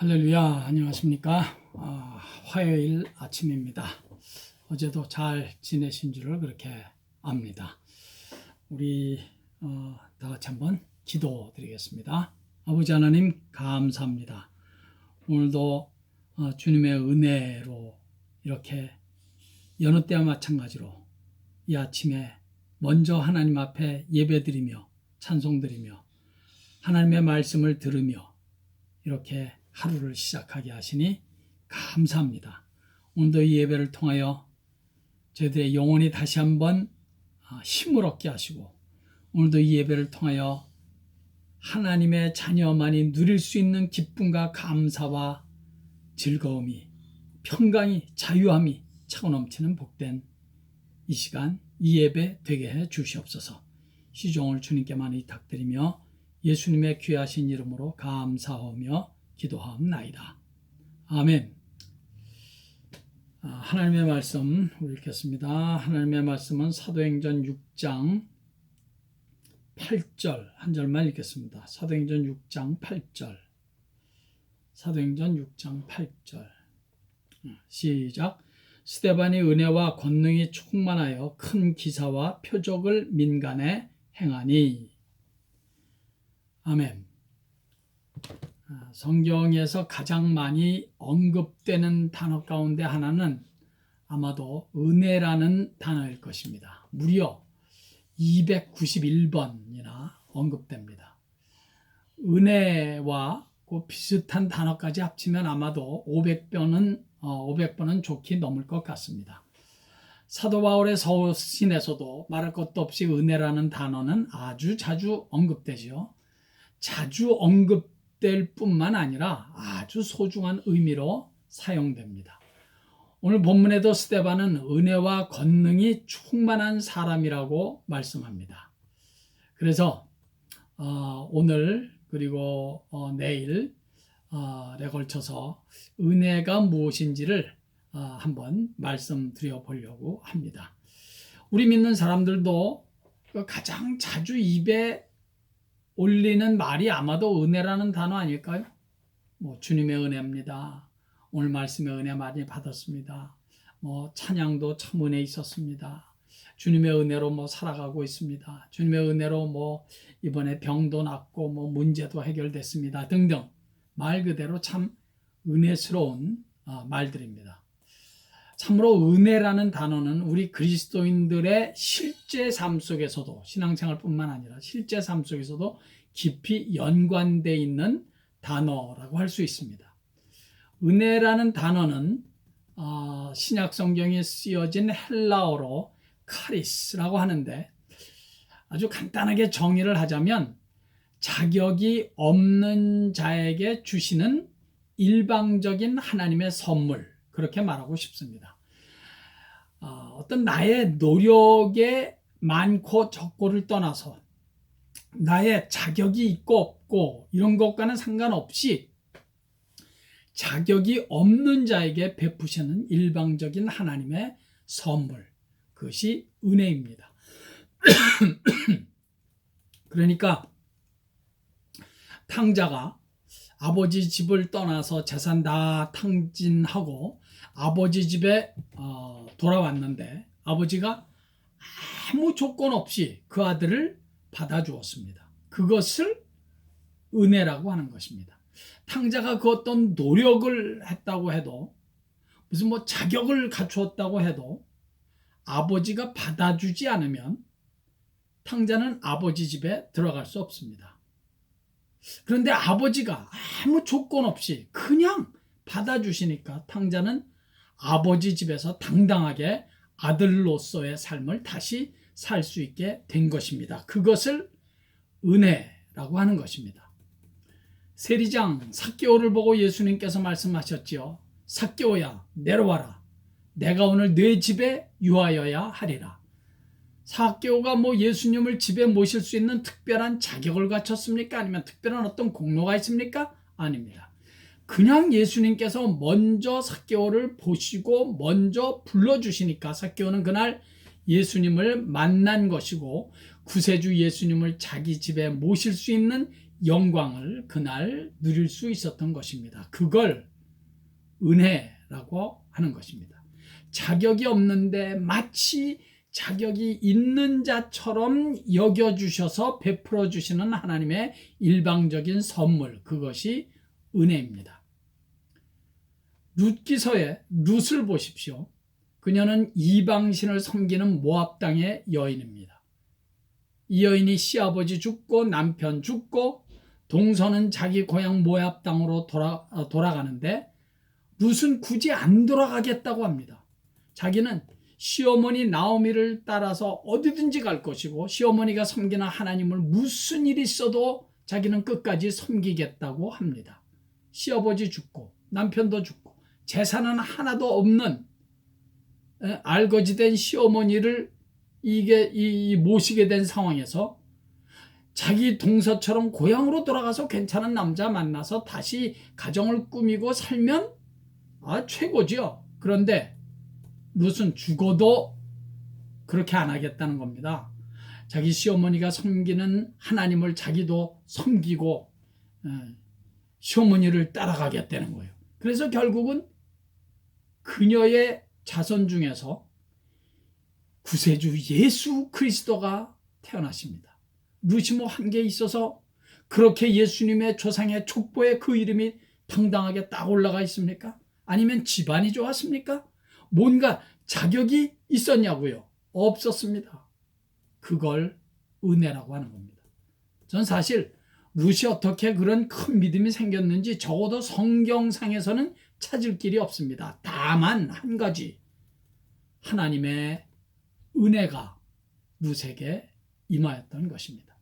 할렐루야, 안녕하십니까? 화요일 아침입니다. 어제도 잘 지내신 줄을 그렇게 압니다. 우리 다 같이 한번 기도드리겠습니다. 아버지 하나님 감사합니다. 오늘도 주님의 은혜로 이렇게 여느 때와 마찬가지로 이 아침에 먼저 하나님 앞에 예배드리며 찬송드리며 하나님의 말씀을 들으며 이렇게 하루를 시작하게 하시니 감사합니다. 오늘도 이 예배를 통하여 저희들의 영혼이 다시 한번 힘을 얻게 하시고, 오늘도 이 예배를 통하여 하나님의 자녀만이 누릴 수 있는 기쁨과 감사와 즐거움이, 평강이, 자유함이 차고 넘치는 복된 이 시간, 이 예배 되게 해 주시옵소서. 시종을 주님께만 의탁드리며 예수님의 귀하신 이름으로 감사하며 기도하옵나이다. 아멘. 하나님의 말씀 우리 읽겠습니다. 하나님의 말씀은 사도행전 6장 8절 한 절만 읽겠습니다. 사도행전 6장 8절. 사도행전 6장 8절. 시작. 스데반이 은혜와 권능이 충만하여 큰 기사와 표적을 민간에 행하니. 아멘. 성경에서 가장 많이 언급되는 단어 가운데 하나는 아마도 은혜라는 단어일 것입니다. 무려 291번이나 언급됩니다. 은혜와 그 비슷한 단어까지 합치면 아마도 500번은 좋게 넘을 것 같습니다. 사도 바울의 서신에서도 말할 것도 없이 은혜라는 단어는 아주 자주 언급되지요. 자주 언급될 뿐만 아니라 아주 소중한 의미로 사용됩니다. 오늘 본문에도 스데반은 은혜와 권능이 충만한 사람이라고 말씀합니다. 그래서 오늘 그리고 내일에 걸쳐서 은혜가 무엇인지를 한번 말씀드려 보려고 합니다. 우리 믿는 사람들도 가장 자주 입에 올리는 말이 아마도 은혜라는 단어 아닐까요? 주님의 은혜입니다. 오늘 말씀의 은혜 많이 받았습니다. 찬양도 참 은혜 있었습니다. 주님의 은혜로 살아가고 있습니다. 주님의 은혜로 이번에 병도 낫고 문제도 해결됐습니다. 등등 말 그대로 참 은혜스러운 말들입니다. 참으로 은혜라는 단어는 우리 그리스도인들의 실제 삶 속에서도, 신앙생활뿐만 아니라 실제 삶 속에서도 깊이 연관되어 있는 단어라고 할 수 있습니다. 은혜라는 단어는 신약 성경에 쓰여진 헬라어로 카리스라고 하는데, 아주 간단하게 정의를 하자면 자격이 없는 자에게 주시는 일방적인 하나님의 선물, 그렇게 말하고 싶습니다. 어떤 나의 노력의 많고 적고를 떠나서 나의 자격이 있고 없고 이런 것과는 상관없이 자격이 없는 자에게 베푸시는 일방적인 하나님의 선물, 그것이 은혜입니다. 그러니까 탕자가 아버지 집을 떠나서 재산 다 탕진하고 아버지 집에 돌아왔는데 아버지가 아무 조건 없이 그 아들을 받아주었습니다. 그것을 은혜라고 하는 것입니다. 탕자가 그 어떤 노력을 했다고 해도, 무슨 자격을 갖추었다고 해도 아버지가 받아주지 않으면 탕자는 아버지 집에 들어갈 수 없습니다. 그런데 아버지가 아무 조건 없이 그냥 받아주시니까 탕자는 아버지 집에서 당당하게 아들로서의 삶을 다시 살 수 있게 된 것입니다. 그것을 은혜라고 하는 것입니다. 세리장 삭개오를 보고 예수님께서 말씀하셨지요. 삭개오야, 내려와라. 내가 오늘 네 집에 유하여야 하리라. 삭개오가 예수님을 집에 모실 수 있는 특별한 자격을 갖췄습니까? 아니면 특별한 어떤 공로가 있습니까? 아닙니다. 그냥 예수님께서 먼저 삭개오를 보시고 먼저 불러주시니까 삭개오는 그날 예수님을 만난 것이고, 구세주 예수님을 자기 집에 모실 수 있는 영광을 그날 누릴 수 있었던 것입니다. 그걸 은혜라고 하는 것입니다. 자격이 없는데 마치 자격이 있는 자처럼 여겨주셔서 베풀어 주시는 하나님의 일방적인 선물, 그것이 은혜입니다. 룻기서의 룻을 보십시오. 그녀는 이방신을 섬기는 모압 땅의 여인입니다. 이 여인이 시아버지 죽고 남편 죽고 동서는 자기 고향 모압 땅으로 돌아가는데 룻은 굳이 안 돌아가겠다고 합니다. 자기는 시어머니 나오미를 따라서 어디든지 갈 것이고 시어머니가 섬기는 하나님을 무슨 일이 있어도 자기는 끝까지 섬기겠다고 합니다. 시아버지 죽고 남편도 죽고 재산은 하나도 없는 알거지된 시어머니를 모시게 된 상황에서 자기 동서처럼 고향으로 돌아가서 괜찮은 남자 만나서 다시 가정을 꾸미고 살면 최고죠. 그런데 룻은 죽어도 그렇게 안 하겠다는 겁니다. 자기 시어머니가 섬기는 하나님을 자기도 섬기고 시어머니를 따라가겠다는 거예요. 그래서 결국은 그녀의 자손 중에서 구세주 예수 그리스도가 태어나십니다. 룻이 뭐 한 게 있어서 그렇게 예수님의 조상의 족보에 그 이름이 당당하게 딱 올라가 있습니까? 아니면 집안이 좋았습니까? 뭔가 자격이 있었냐고요? 없었습니다. 그걸 은혜라고 하는 겁니다. 전 사실 룻이 어떻게 그런 큰 믿음이 생겼는지 적어도 성경상에서는 찾을 길이 없습니다. 다만 한 가지, 하나님의 은혜가 룻에게 임하였던 것입니다.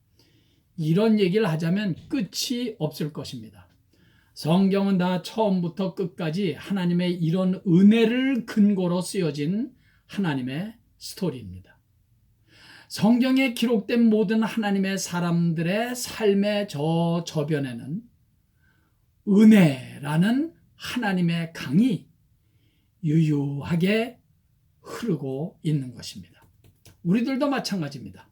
이런 얘기를 하자면 끝이 없을 것입니다. 성경은 다 처음부터 끝까지 하나님의 이런 은혜를 근거로 쓰여진 하나님의 스토리입니다. 성경에 기록된 모든 하나님의 사람들의 삶의 저변에는 은혜라는 하나님의 강이 유유하게 흐르고 있는 것입니다. 우리들도 마찬가지입니다.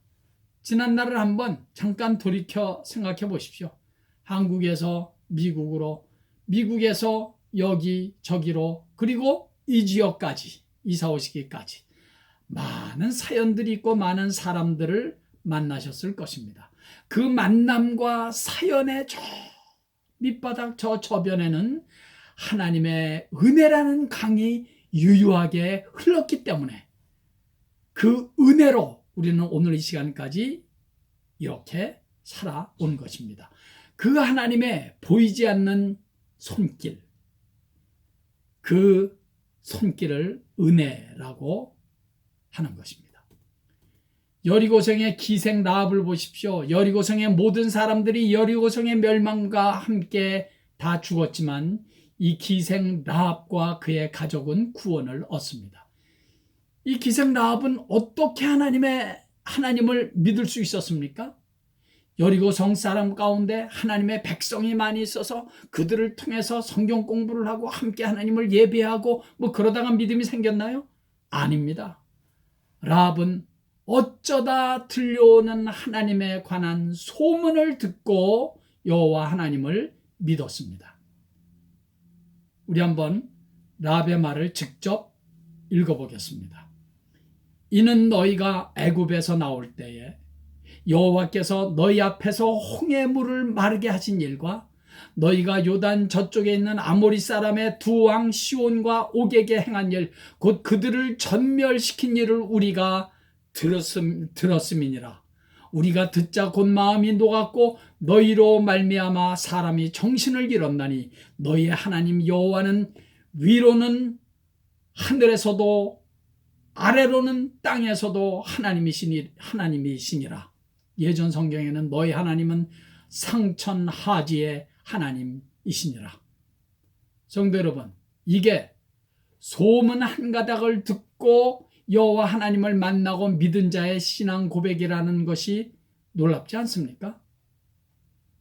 지난날을 한번 잠깐 돌이켜 생각해 보십시오. 한국에서 미국으로, 미국에서 여기 저기로, 그리고 이 지역까지 이사 오시기까지 많은 사연들이 있고 많은 사람들을 만나셨을 것입니다. 그 만남과 사연의 저 밑바닥 저 저변에는 하나님의 은혜라는 강이 유유하게 흘렀기 때문에 그 은혜로 우리는 오늘 이 시간까지 이렇게 살아온 것입니다. 그 하나님의 보이지 않는 손길, 그 손길을 은혜라고 하는 것입니다. 여리고성의 기생 라합을 보십시오. 여리고성의 모든 사람들이 여리고성의 멸망과 함께 다 죽었지만 이 기생 라합과 그의 가족은 구원을 얻습니다. 이 기생 라합은 어떻게 하나님을 믿을 수 있었습니까? 여리고성 사람 가운데 하나님의 백성이 많이 있어서 그들을 통해서 성경 공부를 하고 함께 하나님을 예배하고 그러다가 믿음이 생겼나요? 아닙니다. 라합은 어쩌다 들려오는 하나님에 관한 소문을 듣고 여호와 하나님을 믿었습니다. 우리 한번 라합의 말을 직접 읽어보겠습니다. 이는 너희가 애굽에서 나올 때에 여호와께서 너희 앞에서 홍해 물을 마르게 하신 일과 너희가 요단 저쪽에 있는 아모리 사람의 두 왕 시온과 옥에게 행한 일, 곧 그들을 전멸시킨 일을 우리가 들었음이니라. 우리가 듣자 곧 마음이 녹았고 너희로 말미암아 사람이 정신을 잃었나니 너희의 하나님 여호와는 위로는 하늘에서도 아래로는 땅에서도 하나님이시니라. 예전 성경에는 너희 하나님은 상천하지의 하나님이시니라. 성도 여러분, 이게 소문 한 가닥을 듣고 여호와 하나님을 만나고 믿은 자의 신앙 고백이라는 것이 놀랍지 않습니까?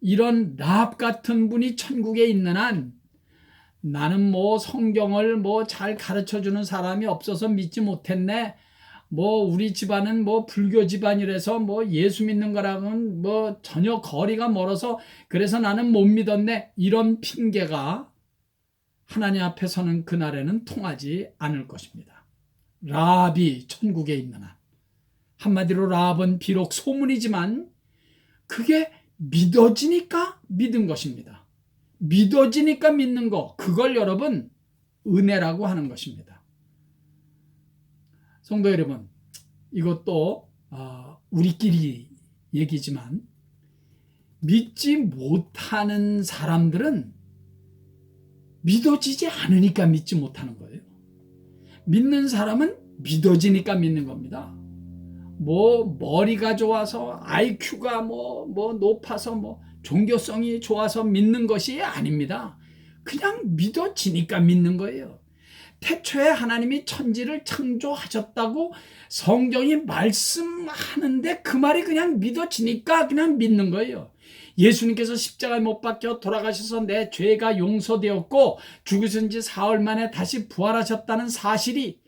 이런 라합 같은 분이 천국에 있는 한 나는 성경을 잘 가르쳐주는 사람이 없어서 믿지 못했네. 뭐 우리 집안은 뭐 불교 집안이라서 뭐 예수 믿는 거랑은 뭐 전혀 거리가 멀어서 그래서 나는 못 믿었네. 이런 핑계가 하나님 앞에 서는 그날에는 통하지 않을 것입니다. 라합이 천국에 있는 한, 한마디로 라합은 비록 소문이지만 그게 믿어지니까 믿은 것입니다. 믿어지니까 믿는 거, 그걸 여러분 은혜라고 하는 것입니다. 성도 여러분, 이것도 우리끼리 얘기지만 믿지 못하는 사람들은 믿어지지 않으니까 믿지 못하는 거예요. 믿는 사람은 믿어지니까 믿는 겁니다. 뭐 머리가 좋아서 IQ가 뭐 높아서 뭐 종교성이 좋아서 믿는 것이 아닙니다. 그냥 믿어지니까 믿는 거예요. 태초에 하나님이 천지를 창조하셨다고 성경이 말씀하는데 그 말이 그냥 믿어지니까 그냥 믿는 거예요. 예수님께서 십자가에 못 박혀 돌아가셔서 내 죄가 용서되었고 죽으신 지 사흘 만에 다시 부활하셨다는 사실이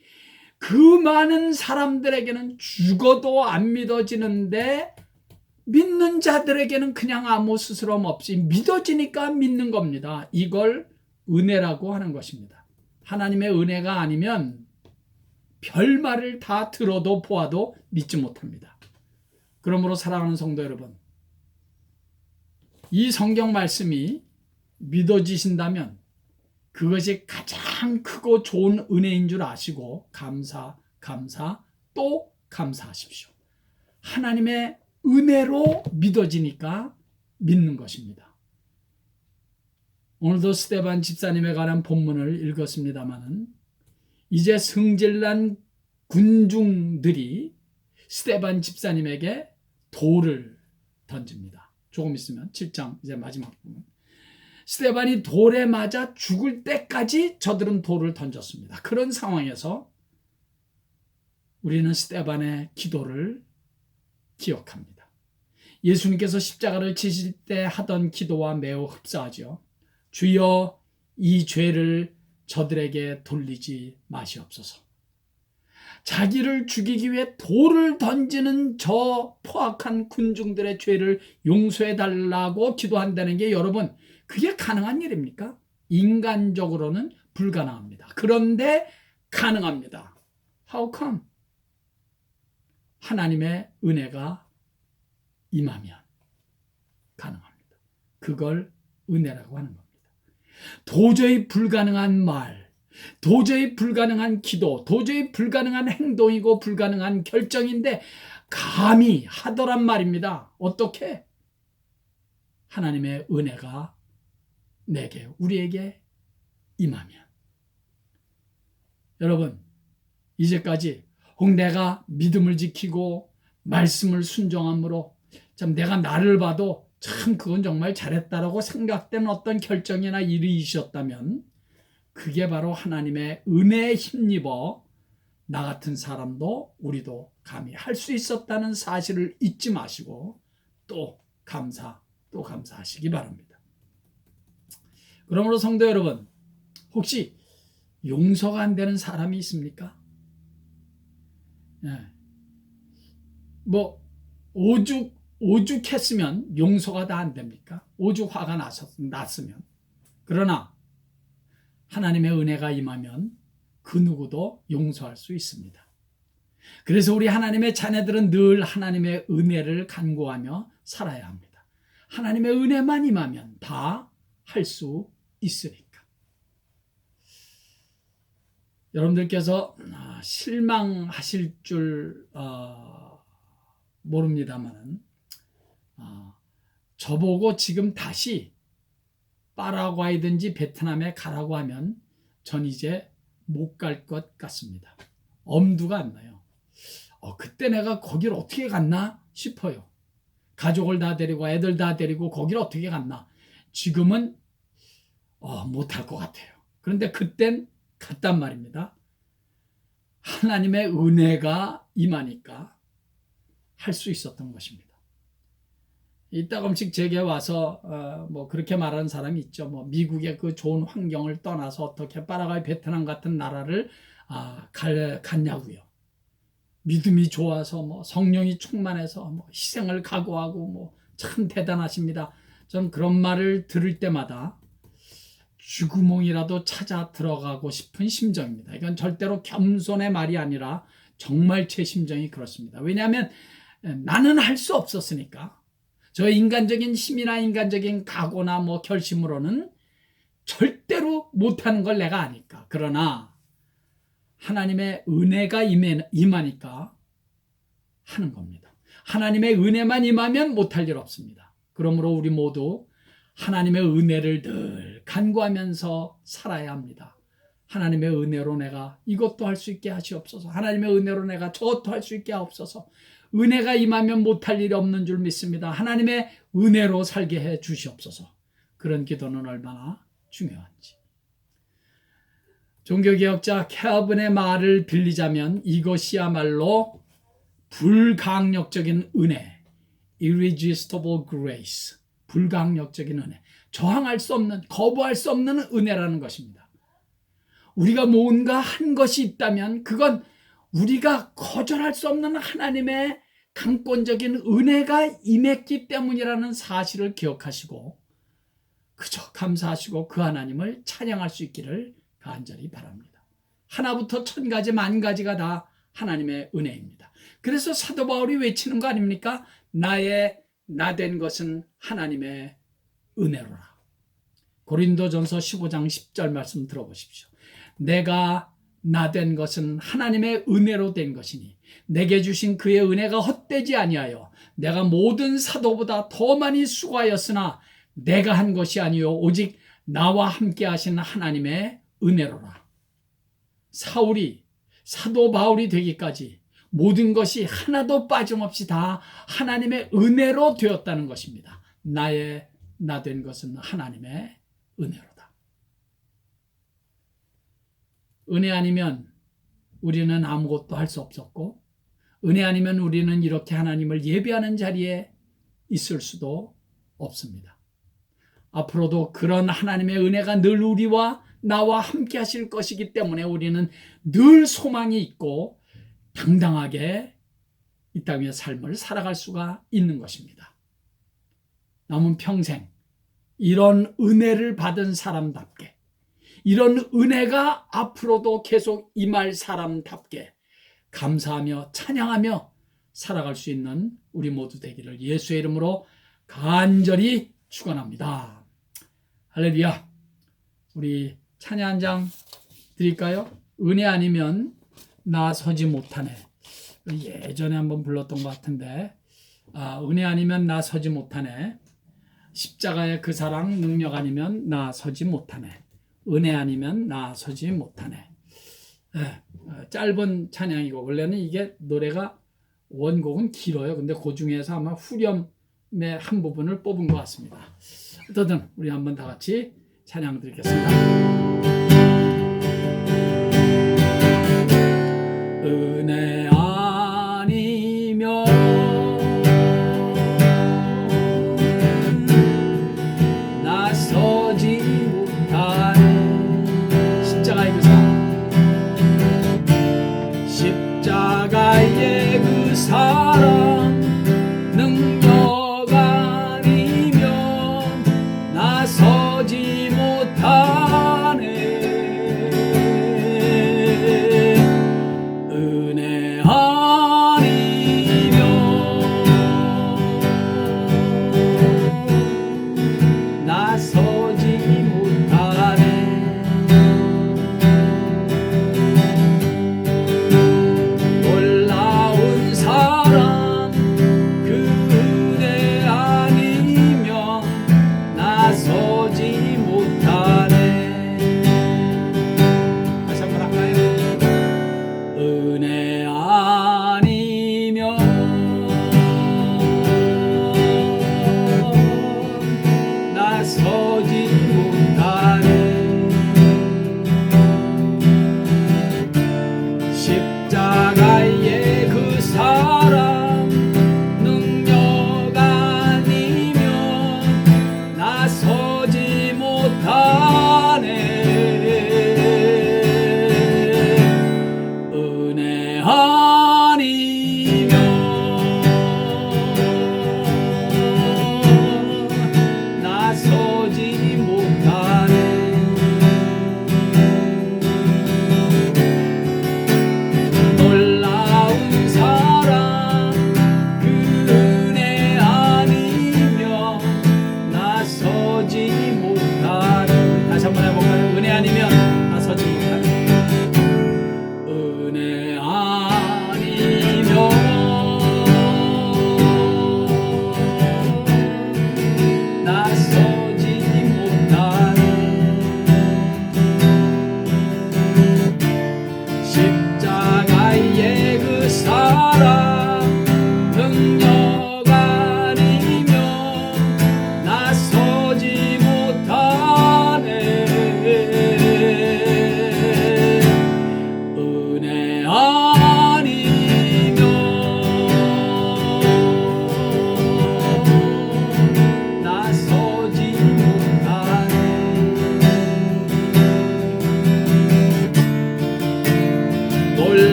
그 많은 사람들에게는 죽어도 안 믿어지는데 믿는 자들에게는 그냥 아무 스스럼 없이 믿어지니까 믿는 겁니다. 이걸 은혜라고 하는 것입니다. 하나님의 은혜가 아니면 별말을 다 들어도 보아도 믿지 못합니다. 그러므로 사랑하는 성도 여러분, 이 성경 말씀이 믿어지신다면 그것이 가장 크고 좋은 은혜인 줄 아시고 감사 또 감사하십시오. 하나님의 은혜로 믿어지니까 믿는 것입니다. 오늘도 스데반 집사님에 관한 본문을 읽었습니다마는 이제 승질난 군중들이 스데반 집사님에게 돌을 던집니다. 조금 있으면 7장 이제 마지막 부분. 스데반이 돌에 맞아 죽을 때까지 저들은 돌을 던졌습니다. 그런 상황에서 우리는 스데반의 기도를 기억합니다. 예수님께서 십자가를 지실 때 하던 기도와 매우 흡사하죠. 주여 이 죄를 저들에게 돌리지 마시옵소서. 자기를 죽이기 위해 돌을 던지는 저 포악한 군중들의 죄를 용서해달라고 기도한다는 게 여러분, 그게 가능한 일입니까? 인간적으로는 불가능합니다. 그런데 가능합니다. How come? 하나님의 은혜가 임하면 가능합니다. 그걸 은혜라고 하는 겁니다. 도저히 불가능한 말, 도저히 불가능한 기도, 도저히 불가능한 행동이고 불가능한 결정인데 감히 하더란 말입니다. 어떻게? 하나님의 은혜가 내게, 우리에게 임하면. 여러분, 이제까지 혹 내가 믿음을 지키고 말씀을 순종함으로 참 내가 나를 봐도 참 그건 정말 잘했다라고 생각되는 어떤 결정이나 일이 있었다면 그게 바로 하나님의 은혜에 힘입어 나 같은 사람도 우리도 감히 할 수 있었다는 사실을 잊지 마시고 또 감사하시기 바랍니다. 그러므로 성도 여러분, 혹시 용서가 안 되는 사람이 있습니까? 뭐 오죽했으면 용서가 다 안 됩니까? 오죽 화가 났으면. 그러나 하나님의 은혜가 임하면 그 누구도 용서할 수 있습니다. 그래서 우리 하나님의 자녀들은 늘 하나님의 은혜를 간구하며 살아야 합니다. 하나님의 은혜만 임하면 다 할 수 있으니까. 여러분들께서 실망하실 줄 모릅니다만 저보고 지금 다시 파라과이든지 베트남에 가라고 하면 전 이제 못 갈 것 같습니다. 엄두가 안 나요. 그때 내가 거기를 어떻게 갔나 싶어요. 가족을 다 데리고 애들 다 데리고 거기를 어떻게 갔나. 지금은 못할 것 같아요. 그런데 그땐 갔단 말입니다. 하나님의 은혜가 임하니까 할 수 있었던 것입니다. 이따금씩 제게 와서 뭐 그렇게 말하는 사람이 있죠. 뭐 미국의 그 좋은 환경을 떠나서 어떻게 파라과이 베트남 같은 나라를 갔냐고요. 믿음이 좋아서 뭐 성령이 충만해서 뭐 희생을 각오하고 뭐 참 대단하십니다. 저는 그런 말을 들을 때마다 쥐구멍이라도 찾아 들어가고 싶은 심정입니다. 이건 절대로 겸손의 말이 아니라 정말 제 심정이 그렇습니다. 왜냐하면 나는 할 수 없었으니까. 저 인간적인 힘이나 인간적인 각오나 뭐 결심으로는 절대로 못하는 걸 내가 아니까. 그러나 하나님의 은혜가 임하니까 하는 겁니다. 하나님의 은혜만 임하면 못할 일 없습니다. 그러므로 우리 모두 하나님의 은혜를 늘 간구하면서 살아야 합니다. 하나님의 은혜로 내가 이것도 할 수 있게 하시옵소서. 하나님의 은혜로 내가 저것도 할 수 있게 하옵소서. 은혜가 임하면 못할 일이 없는 줄 믿습니다. 하나님의 은혜로 살게 해 주시옵소서. 그런 기도는 얼마나 중요한지. 종교개혁자 캘빈의 말을 빌리자면 이것이야말로 불강력적인 은혜, irresistible grace, 불강력적인 은혜, 저항할 수 없는, 거부할 수 없는 은혜라는 것입니다. 우리가 뭔가 한 것이 있다면 그건 우리가 거절할 수 없는 하나님의 강권적인 은혜가 임했기 때문이라는 사실을 기억하시고 그저 감사하시고 그 하나님을 찬양할 수 있기를 간절히 바랍니다. 하나부터 천 가지 만 가지가 다 하나님의 은혜입니다. 그래서 사도 바울이 외치는 거 아닙니까? 나 된 것은 하나님의 은혜로라. 고린도전서 15장 10절 말씀 들어보십시오. 내가 나 된 것은 하나님의 은혜로 된 것이니 내게 주신 그의 은혜가 헛되지 아니하여 내가 모든 사도보다 더 많이 수고하였으나 내가 한 것이 아니요 오직 나와 함께 하신 하나님의 은혜로라. 사울이 사도 바울이 되기까지 모든 것이 하나도 빠짐없이 다 하나님의 은혜로 되었다는 것입니다. 나 된 것은 하나님의 은혜로다. 은혜 아니면 우리는 아무것도 할 수 없었고 은혜 아니면 우리는 이렇게 하나님을 예배하는 자리에 있을 수도 없습니다. 앞으로도 그런 하나님의 은혜가 늘 우리와 나와 함께 하실 것이기 때문에 우리는 늘 소망이 있고 당당하게 이 땅의 삶을 살아갈 수가 있는 것입니다. 남은 평생 이런 은혜를 받은 사람답게 이런 은혜가 앞으로도 계속 임할 사람답게 감사하며 찬양하며 살아갈 수 있는 우리 모두 되기를 예수의 이름으로 간절히 축원합니다. 할렐루야. 우리 찬양 한 장 드릴까요? 은혜 아니면 나 서지 못하네. 예전에 한번 불렀던 것 같은데 은혜 아니면 나 서지 못하네. 십자가의 그 사랑 능력 아니면 나 서지 못하네. 은혜 아니면 나 서지 못하네. 짧은 찬양이고 원래는 이게 노래가 원곡은 길어요. 근데 그 중에서 아마 후렴의 한 부분을 뽑은 것 같습니다. 어쨌든 우리 한번 다 같이 찬양 드리겠습니다. 은혜 아니면 나서지 못하네. 십자가의 그 사랑, 십자가의 그 사랑 능력 아니면 나서지 못하네. 은혜 아니면 나서지 못하네. 놀라운 사랑 그 은혜 아니면 나서지 못하네.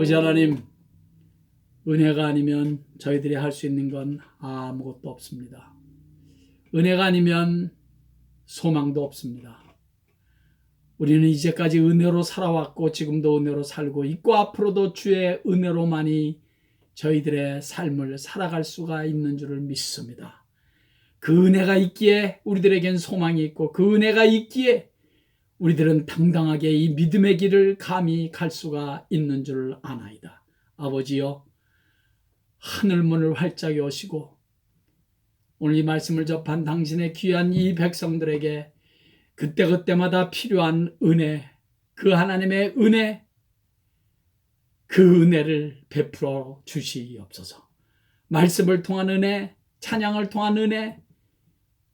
아버지 하나님, 은혜가 아니면 저희들이 할 수 있는 건 아무것도 없습니다. 은혜가 아니면 소망도 없습니다. 우리는 이제까지 은혜로 살아왔고 지금도 은혜로 살고 있고 앞으로도 주의 은혜로만이 저희들의 삶을 살아갈 수가 있는 줄을 믿습니다. 그 은혜가 있기에 우리들에겐 소망이 있고 그 은혜가 있기에 우리들은 당당하게 이 믿음의 길을 감히 갈 수가 있는 줄 아나이다. 아버지여, 하늘문을 활짝 여시고 오늘 이 말씀을 접한 당신의 귀한 이 백성들에게 그때그때마다 필요한 은혜, 그 하나님의 은혜, 그 은혜를 베풀어 주시옵소서. 말씀을 통한 은혜, 찬양을 통한 은혜,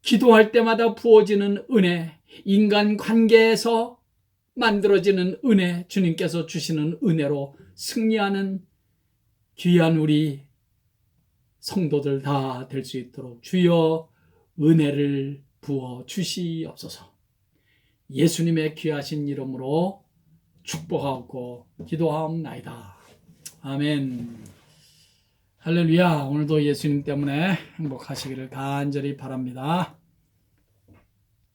기도할 때마다 부어지는 은혜, 인간 관계에서 만들어지는 은혜, 주님께서 주시는 은혜로 승리하는 귀한 우리 성도들 다 될 수 있도록 주여 은혜를 부어 주시옵소서. 예수님의 귀하신 이름으로 축복하고 기도하옵나이다. 아멘. 할렐루야. 오늘도 예수님 때문에 행복하시기를 간절히 바랍니다.